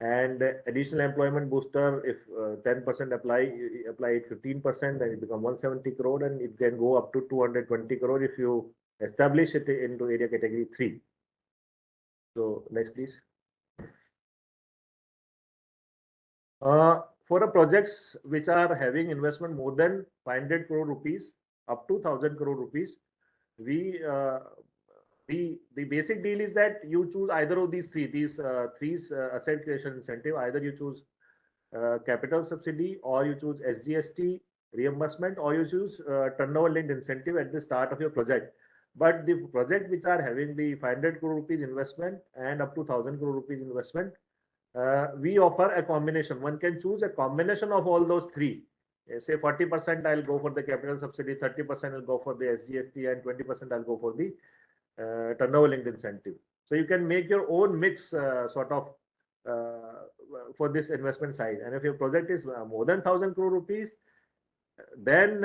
And additional employment booster, if 10% apply it 15%, then it becomes 170 crore, and it can go up to 220 crore if you establish it into area category 3. So next, please. For the projects which are having investment more than 500 crore rupees up to 1,000 crore rupees, we the basic deal is that you choose either of these three asset creation incentive. Either you choose capital subsidy, or you choose SGST reimbursement, or you choose turnover linked incentive at the start of your project. But the project which are having the 500 crore rupees investment and up to 1,000 crore rupees investment, we offer a combination. One can choose a combination of all those three. Say 40% I'll go for the capital subsidy, 30% I'll go for the SGST, and 20% I'll go for the turnover linked incentive. So you can make your own mix sort of for this investment size. And if your project is more than 1,000 crore rupees, then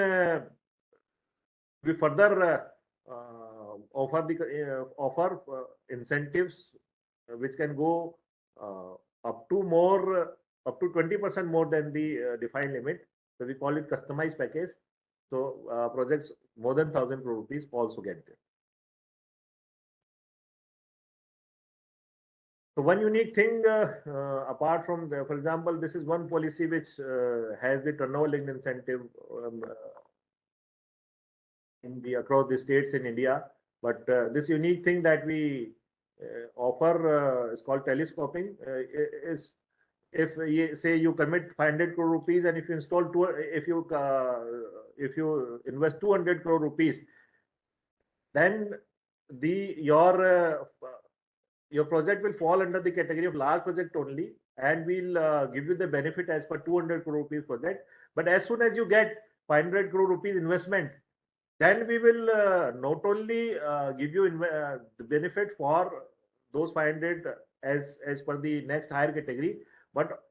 we further offer incentives which can go up to 20% more than the defined limit. So we call it customized package. So projects more than 1,000 crore rupees also get it. So one unique thing apart from for example, this is one policy which has the turnover linked incentive across the states in India. But this unique thing that we offer is called telescoping. Is if say you commit 500 crore rupees, and if you install if you invest 200 crore rupees, then your project will fall under the category of large project only, and we'll give you the benefit as per 200 crore rupees project. But as soon as you get 500 crore rupees investment, then we will not only give you the benefit for those 500 as per the next higher category, but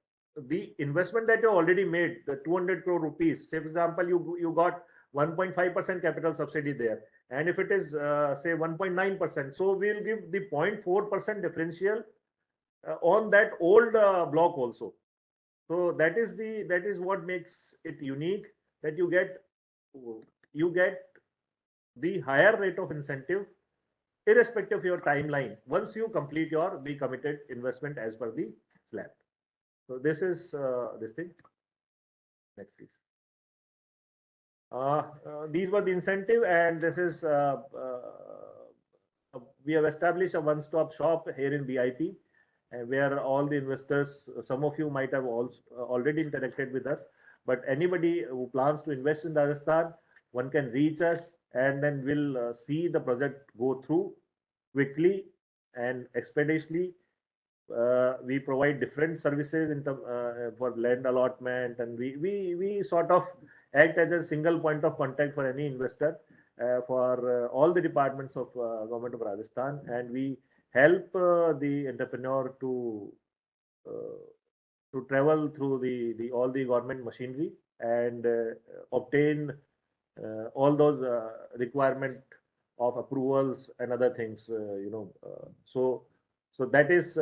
the investment that you already made, the 200 crore rupees, say for example, you got 1.5% capital subsidy there, and if it is say 1.9%, so we'll give the 0.4% differential on that old block also. So that is what makes it unique, that you get the higher rate of incentive irrespective of your timeline once you complete the committed investment as per the slab. So this is this thing. Next, please. These were the incentive, and this is we have established a one-stop shop here in BIP, where all the investors, some of you might have also already interacted with us, but anybody who plans to invest in Rajasthan, one can reach us, and then we'll see the project go through quickly and expeditiously. We provide different services in for land allotment, and we sort of act as a single point of contact for any investor for all the departments of Government of Rajasthan, and we help the entrepreneur to travel through the all the government machinery and obtain all those requirement of approvals and other things. So that is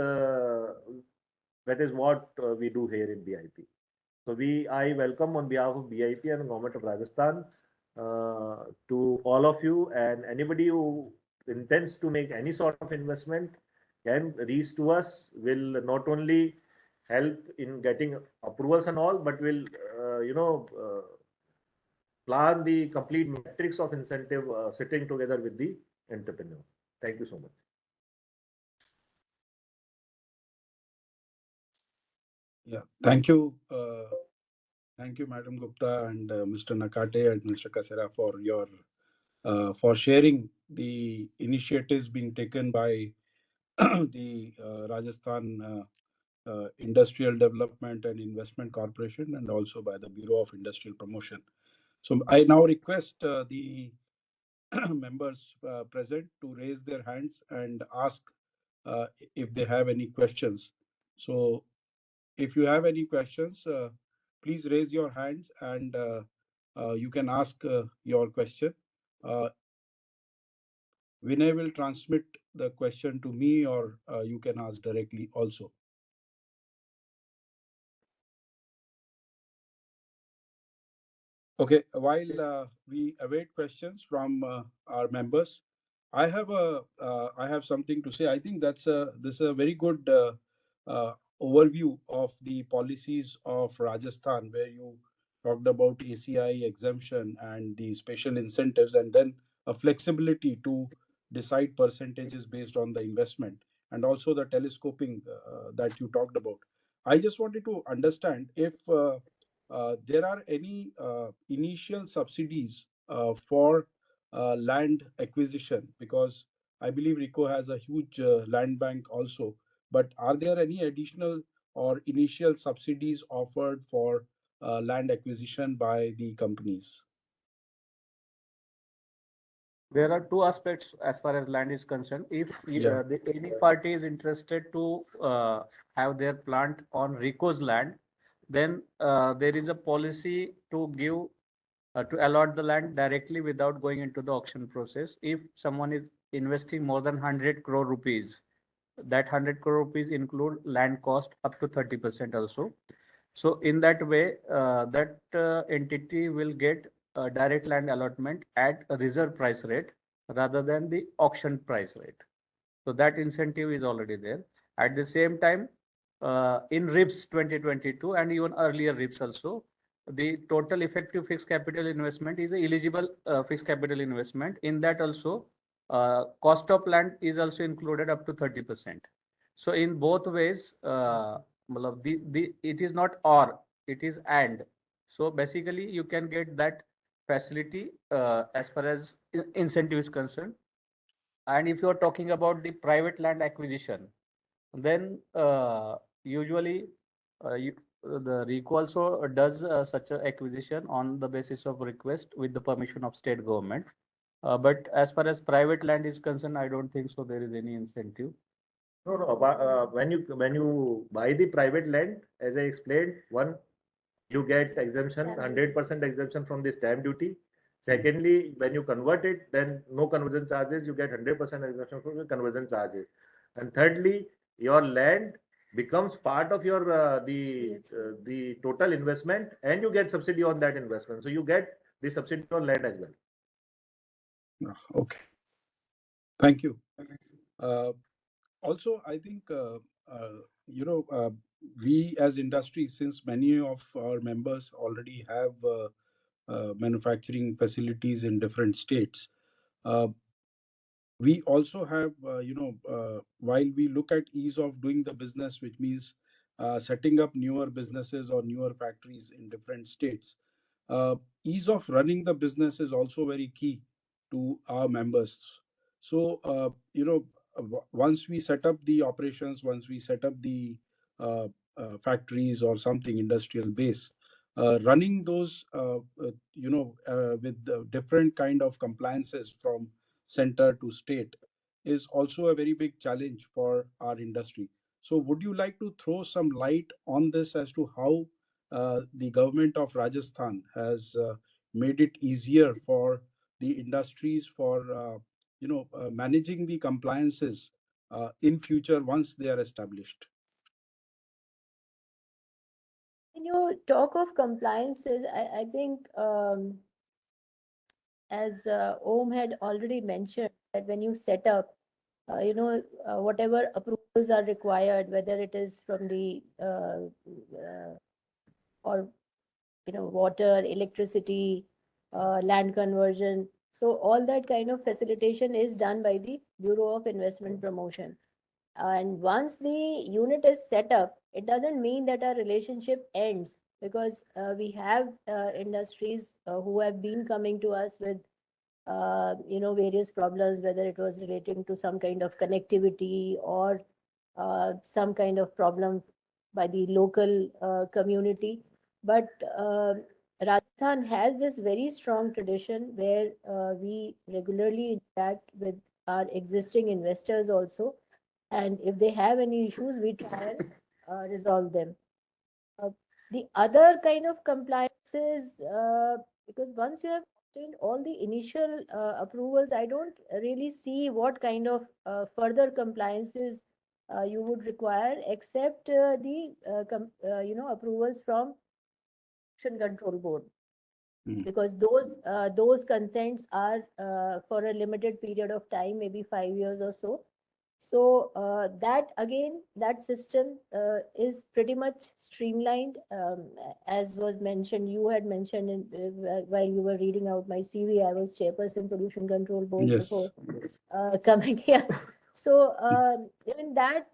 what we do here in BIP. So I welcome on behalf of BIP and Government of Rajasthan to all of you, and anybody who intends to make any sort of investment can reach to us. Will not only help in getting approvals and all, but will plan the complete matrix of incentive sitting together with the entrepreneur. Thank you so much. Yeah, thank you. Thank you, Madam Gupta and Mr. Nakate and Mr. Kasera for sharing the initiatives being taken by the Rajasthan Industrial Development and Investment Corporation and also by the Bureau of Industrial Promotion. So I now request the members present to raise their hands and ask if they have any questions. So if you have any questions, please raise your hands and you can ask your question. Vinay will transmit the question to me, or you can ask directly also. Okay, while we await questions from our members, I have something to say. I think this is a very good overview of the policies of Rajasthan, where you talked about ACI exemption and the special incentives, and then a flexibility to decide percentages based on the investment, and also the telescoping that you talked about. I just wanted to understand if there are any initial subsidies for land acquisition, because I believe RICO has a huge land bank also. But are there any additional or initial subsidies offered for land acquisition by the companies? There are two aspects as far as land is concerned. If any party is interested to have their plant on RICO's land, then there is a policy to give to allot the land directly without going into the auction process. If someone is investing more than 100 crore rupees, that 100 crore rupees include land cost up to 30% also. So in that way, that entity will get a direct land allotment at a reserve price rate rather than the auction price rate. So that incentive is already there. At the same time, in RIPS 2022 and even earlier RIPS also, the total effective fixed capital investment is a eligible fixed capital investment. In that also, cost of land is also included up to 30%. So in both ways, it is not or, it is and. So basically, you can get that facility as far as incentive is concerned. And if you are talking about the private land acquisition, then usually the RICO also does such an acquisition on the basis of request with the permission of state government. But as far as private land is concerned, I don't think so there is any incentive. No. When you buy the private land, as I explained, one, you get exemption, 100% exemption from the stamp duty. Secondly, when you convert it, then no conversion charges, you get 100% exemption from the conversion charges. And thirdly, your land becomes part of your the total investment, and you get subsidy on that investment. So you get the subsidy on land as well. Okay. Thank you. Also, I think, we as industry, since many of our members already have manufacturing facilities in different states, We also have, while we look at ease of doing the business, which means setting up newer businesses or newer factories in different states, uh, ease of running the business is also very key to our members. So, once we set up the operations, once we set up the uh, factories or something industrial base, running those, with different kind of compliances from center to state is also a very big challenge for our industry. So, would you like to throw some light on this as to how the government of Rajasthan has made it easier for the industries for managing the compliances in future once they are established? When you talk of compliances, I think as Om had already mentioned that when you set up, whatever approvals are required, whether it is from the or water, electricity, land conversion. So all that kind of facilitation is done by the Bureau of Investment Promotion. And once the unit is set up, it doesn't mean that our relationship ends, because we have industries who have been coming to us with various problems, whether it was relating to some kind of connectivity or some kind of problem by the local community. But Rajasthan has this very strong tradition where we regularly interact with our existing investors also. And if they have any issues, we try and resolve them. Uh, the other kind of compliances, because once you have obtained all the initial approvals, I don't really see what kind of further compliances you would require, except approvals from Pollution Control Board, Mm. because those consents are for a limited period of time, maybe 5 years or so. So that again, that system is pretty much streamlined. As was mentioned, you had mentioned while you were reading out my CV, I was chairperson Pollution Control Board Yes. before coming here. So even that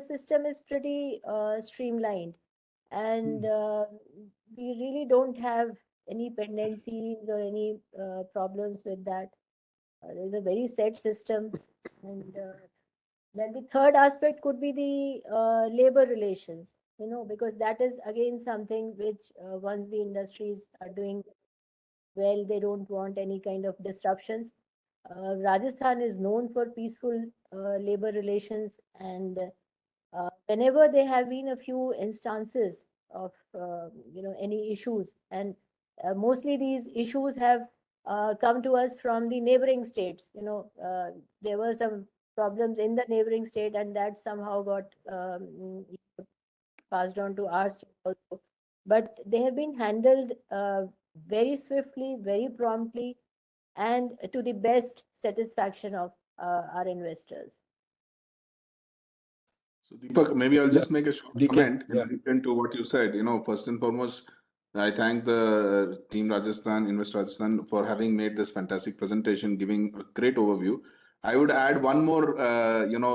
system is pretty streamlined, and we really don't have any pendencies or any problems with that. There's a very set system, and then the third aspect could be the labor relations, because that is again something which once the industries are doing well, they don't want any kind of disruptions. Rajasthan is known for peaceful labor relations, and whenever there have been a few instances of any issues, and mostly these issues have come to us from the neighboring states. There were some problems in the neighboring state, and that somehow got passed on to our state also. But they have been handled very swiftly, very promptly, and to the best satisfaction of our investors. So Deepak, maybe I'll Yeah, just make a short DK. comment in Yeah. addition to what you said. First and foremost, I thank the team Rajasthan, Invest Rajasthan, for having made this fantastic presentation, giving a great overview. I would add one more,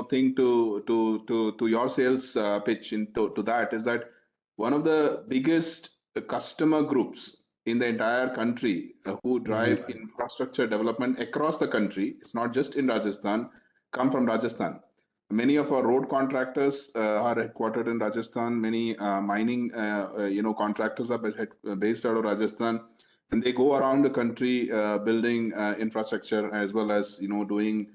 thing to your sales pitch to that is that one of the biggest customer groups in the entire country who drive infrastructure development across the country, it's not just in Rajasthan, come from Rajasthan. Many of our road contractors are headquartered in Rajasthan. Many mining, contractors are based out of Rajasthan, and they go around the country building infrastructure as well as doing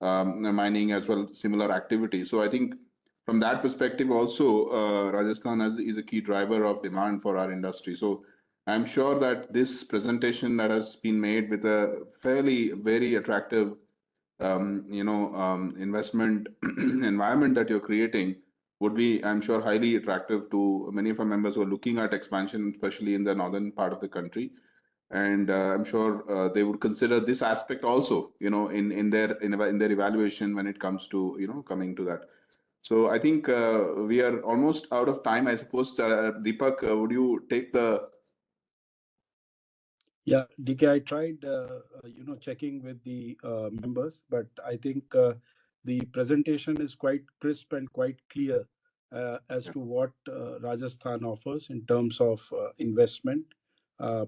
mining as well, similar activities. So I think from that perspective, also Rajasthan is a key driver of demand for our industry. So I'm sure that this presentation that has been made with a fairly very attractive investment environment that you're creating would be, I'm sure, highly attractive to many of our members who are looking at expansion, especially in the northern part of the country. And I'm sure they would consider this aspect also, in their evaluation when it comes to coming to that. So I think we are almost out of time. I suppose, Deepak, would you take the Yeah, DK, I tried, checking with the members, but I think the presentation is quite crisp and quite clear as to what Rajasthan offers in terms of investment,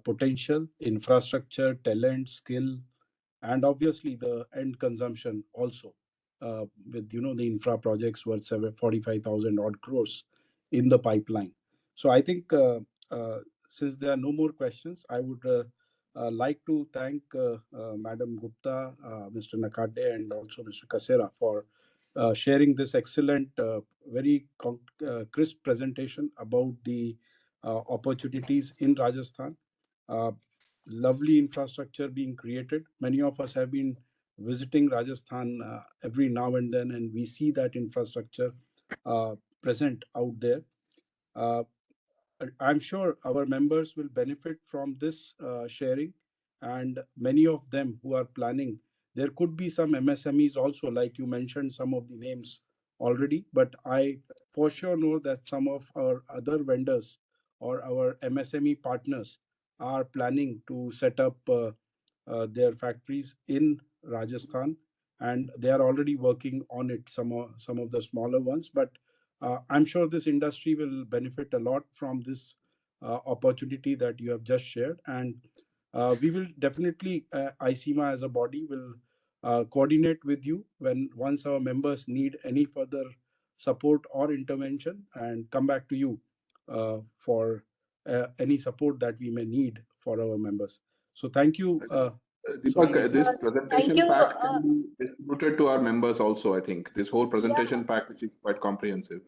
potential, infrastructure, talent, skill, and obviously the end consumption also, with the infra projects worth 45,000 odd crores in the pipeline. So I think since there are no more questions, I would like to thank Madam Gupta, Mr. Nakade, and also Mr. Kasera for sharing this excellent, very crisp presentation about the opportunities in Rajasthan. Lovely infrastructure being created. Many of us have been visiting Rajasthan every now and then, and we see that infrastructure present out there. I'm sure our members will benefit from this sharing, and many of them who are planning. There could be some MSMEs also, like you mentioned, some of the names already, but I for sure know that some of our other vendors or our MSME partners are planning to set up their factories in Rajasthan, and they are already working on it. Some of the smaller ones, but I'm sure this industry will benefit a lot from this opportunity that you have just shared. And we will definitely, ICMA as a body will coordinate with you when once our members need any further support or intervention, and come back to you for any support that we may need for our members. So thank you. Deepak, this Thank presentation you. pack can be distributed to our members also, I think. This whole presentation pack, which is quite comprehensive.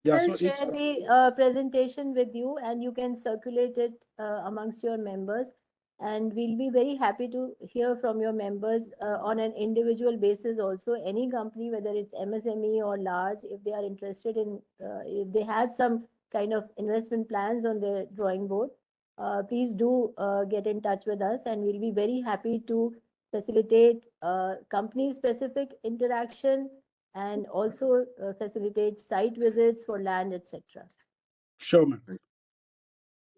Yeah, We'll so it's share the presentation with you, and you can circulate it amongst your members. And we'll be very happy to hear from your members on an individual basis also. Any company, whether it's MSME or large, if they are interested in, if they have some kind of investment plans on their drawing board, please do get in touch with us, and we'll be very happy to facilitate company-specific interaction and also facilitate site visits for land, etc. sure, ma'am. Thank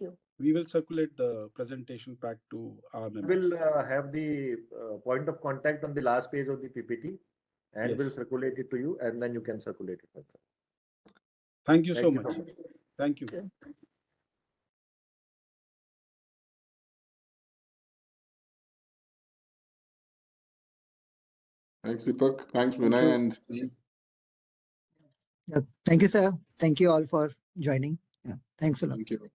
you. We will circulate the presentation pack to our members. We'll have the point of contact on the last page of the PPT, and Yes. we'll circulate it to you, and then you can circulate it. Thank you so Thank you much. so much. Thank you. Thanks, Deepak. Thanks, Vinay and team. Yeah, thank you, sir. Thank you all for joining. Yeah, thanks a lot. Thank you.